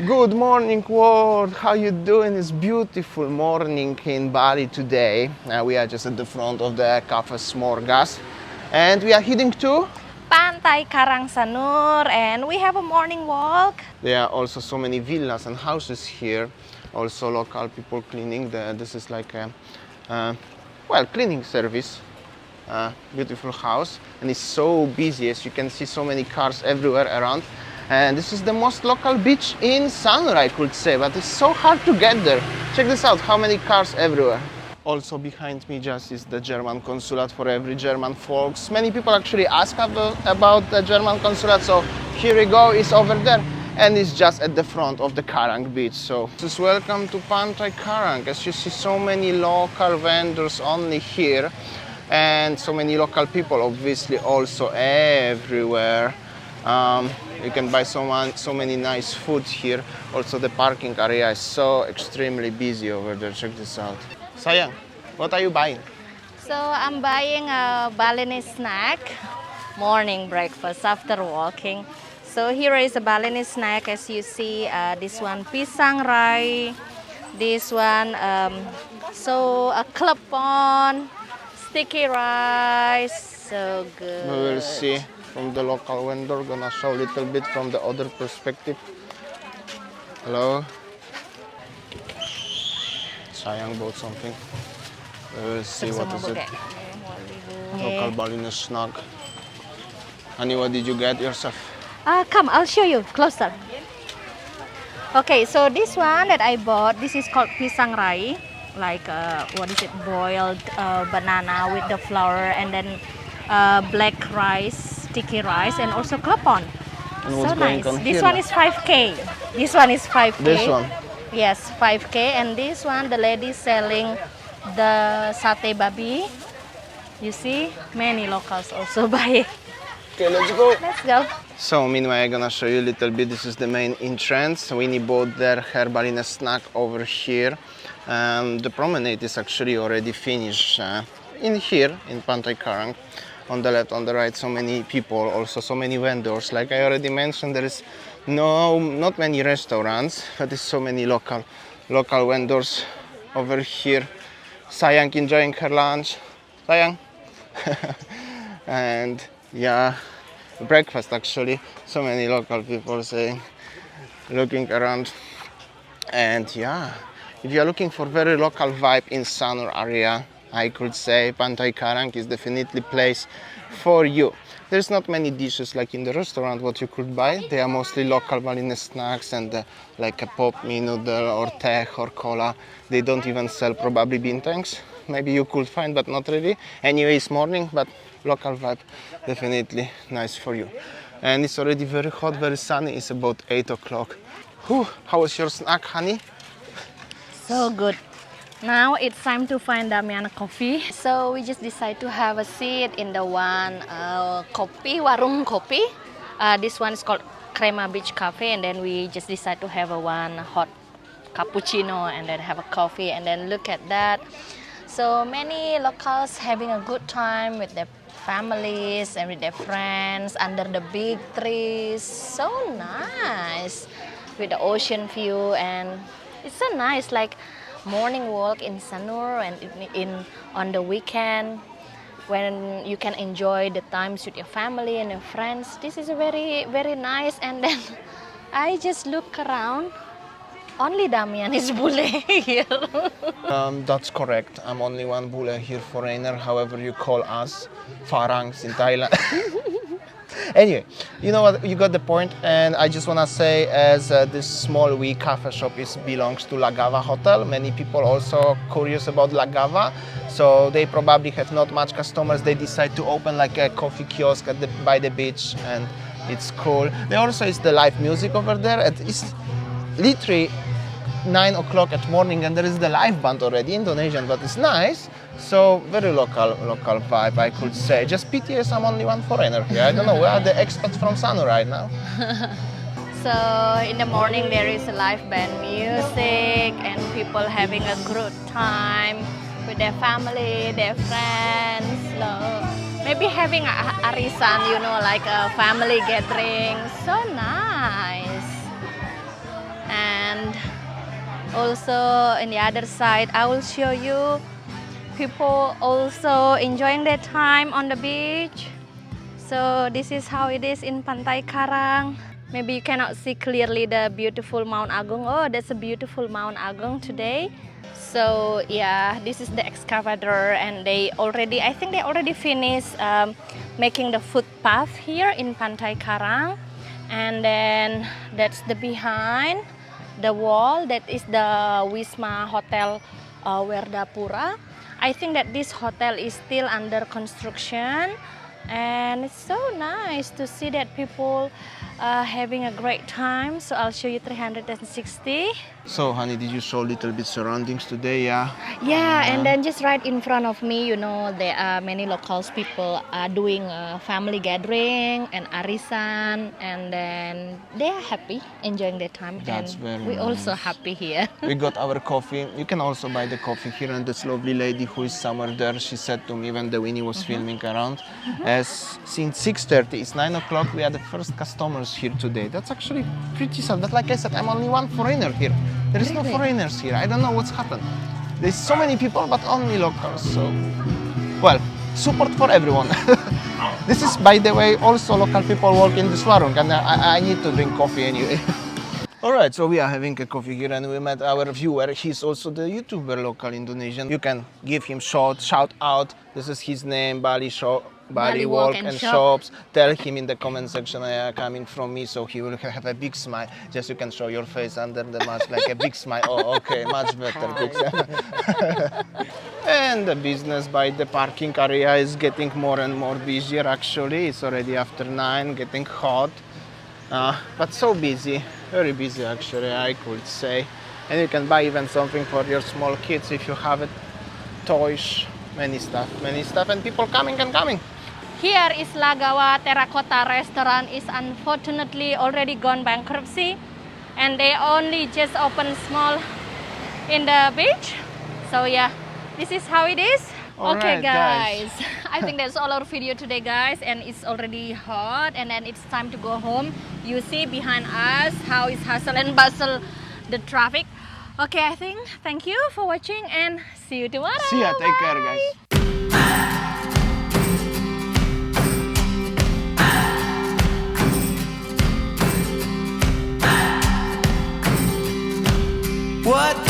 Good morning world, how you doing? It's beautiful morning in Bali today. We are just at the front of the Cafe Smorgas and we are heading to... Pantai Karang Sanur, and we have a morning walk. There are also so many villas and houses here. Also local people cleaning. This is like a cleaning service. Beautiful house, and it's so busy. As you can see, so many cars everywhere around. And this is the most local beach in Sanur, I could say, but it's so hard to get there. Check this out, how many cars everywhere. Also behind me just is the German consulate for every German folks. Many people actually ask about the German consulate, so here we go, it's over there. And it's just at the front of the Karang beach. So just welcome to Pantai Karang. As you see, so many local vendors only here. And so many local people obviously also everywhere. You can buy so many nice food here. Also the parking area is so extremely busy over there. Check this out. Sayang, what are you buying? So I'm buying a Balinese snack, morning breakfast after walking. So here is a Balinese snack, as you see. This one pisang rai, this one a klepon, sticky rice, so good. We will see from the local vendor. Gonna show a little bit from the other perspective. Hello. Sayang bought something. We will see what is it. Local Balinese snack. Honey, what did you get yourself? Come, I'll show you closer. Okay, so this one that I bought, this is called pisang rai. Like boiled banana with the flour, and then black rice, sticky rice, and also klepon. And So what's going nice. on This here one now? is 5K. This one is 5K. This one? Yes, 5K. And this one, the lady selling the satay babi. You see, many locals also buy it. Okay, let's go. Let's go. So meanwhile, I'm gonna show you a little bit. This is the main entrance. Winnie bought their her Balinese snack over here. The promenade is actually already finished in here in Pantai Karang. On the left, on the right, so many people, also so many vendors. Like I already mentioned, there is not many restaurants, but there's so many local vendors over here. Sayang enjoying her lunch. Sayang. And yeah, breakfast actually. So many local people saying, looking around. And yeah, if you are looking for very local vibe in Sanur area, I could say Pantai Karang is definitely place for you. There's not many dishes like in the restaurant what you could buy. They are mostly local Balinese snacks and like a pop me noodle or teh or cola. They don't even sell probably bintangs. Maybe you could find, but not really. Anyway, it's morning, but local vibe definitely nice for you. And it's already very hot, very sunny. It's about 8 o'clock. How was your snack, honey? So good. Now it's time to find Damian coffee. So we just decide to have a seat in the one warung kopi. This one is called Crema Beach Cafe, and then we just decide to have a one hot cappuccino and then have a coffee, and then look at that. So many locals having a good time with their families and with their friends under the big trees. So nice with the ocean view, and it's so nice like morning walk in Sanur and on the weekend when you can enjoy the times with your family and your friends. This is a very, very nice. And then I just look around. Only Damian is bule here. That's correct. I'm only one bule here, foreigner, however you call us, Farangs in Thailand. Anyway, you know what, you got the point, and I just want to say, as this small wee cafe shop belongs to Lagava Hotel, many people also curious about Lagava, so they probably have not much customers. They decide to open like a coffee kiosk by the beach, and it's cool. There also is the live music over there. It's literally 9 o'clock at morning, and there is the live band already, Indonesian, but it's nice. So very local vibe, I could say. Just pity as I'm only one foreigner here. I don't know, where are the expats from Sanur right now? So in the morning there is a live band music and people having a good time with their family, their friends. Maybe having a arisan, like a family gathering. So nice. Also in the other side, I will show you people also enjoying their time on the beach. So this is how it is in Pantai Karang. Maybe you cannot see clearly the beautiful Mount Agung. Oh, that's a beautiful Mount Agung today. So yeah, this is the excavator, and I think they already finished making the footpath here in Pantai Karang. And then that's the behind the wall, that is the Wisma Hotel Werdapura. I think that this hotel is still under construction, and it's so nice to see that people having a great time. So I'll show you 360. So, honey, did you show a little bit surroundings today? Yeah. Yeah, and then just right in front of me, you know, there are many locals people doing a family gathering and arisan, and then they are happy, enjoying their time. That's and very we're also nice. happy here. We got our coffee. You can also buy the coffee here, and this lovely lady who is somewhere there, she said to me when the Winnie was filming around, as since 6:30, it's 9 o'clock, we are the first customers here today. That's actually pretty sad. But like I said, I'm only one foreigner here. There is no Really? foreigners here. I don't know what's happened. There's so many people, but only locals. So, well, support for everyone. This is, by the way, also local people work in this warung, and I need to drink coffee anyway. All right, so we are having a coffee here, and we met our viewer. He's also the YouTuber, local Indonesian. You can give him shout out. This is his name, Bali Walk and Shops. Tell him in the comment section coming from me, so he will have a big smile. Just you can show your face under the mask like a big smile. Oh, okay, much better. Big smile. And the business by the parking area is getting more and more busier. Actually, it's already after 9, getting hot. But so busy, very busy actually, I could say. And you can buy even something for your small kids if you have it, toys, many stuff, and people coming and coming. Here is Lagawa Terracotta Restaurant is unfortunately already gone bankruptcy, and they only just opened small in the beach. So yeah, this is how it is. Okay, Alright, guys. I think that's all our video today, guys, and it's already hot, and then it's time to go home. You see behind us how it's hustle and bustle, the traffic. Okay, I think thank you for watching, and see you tomorrow. See ya, take care guys. What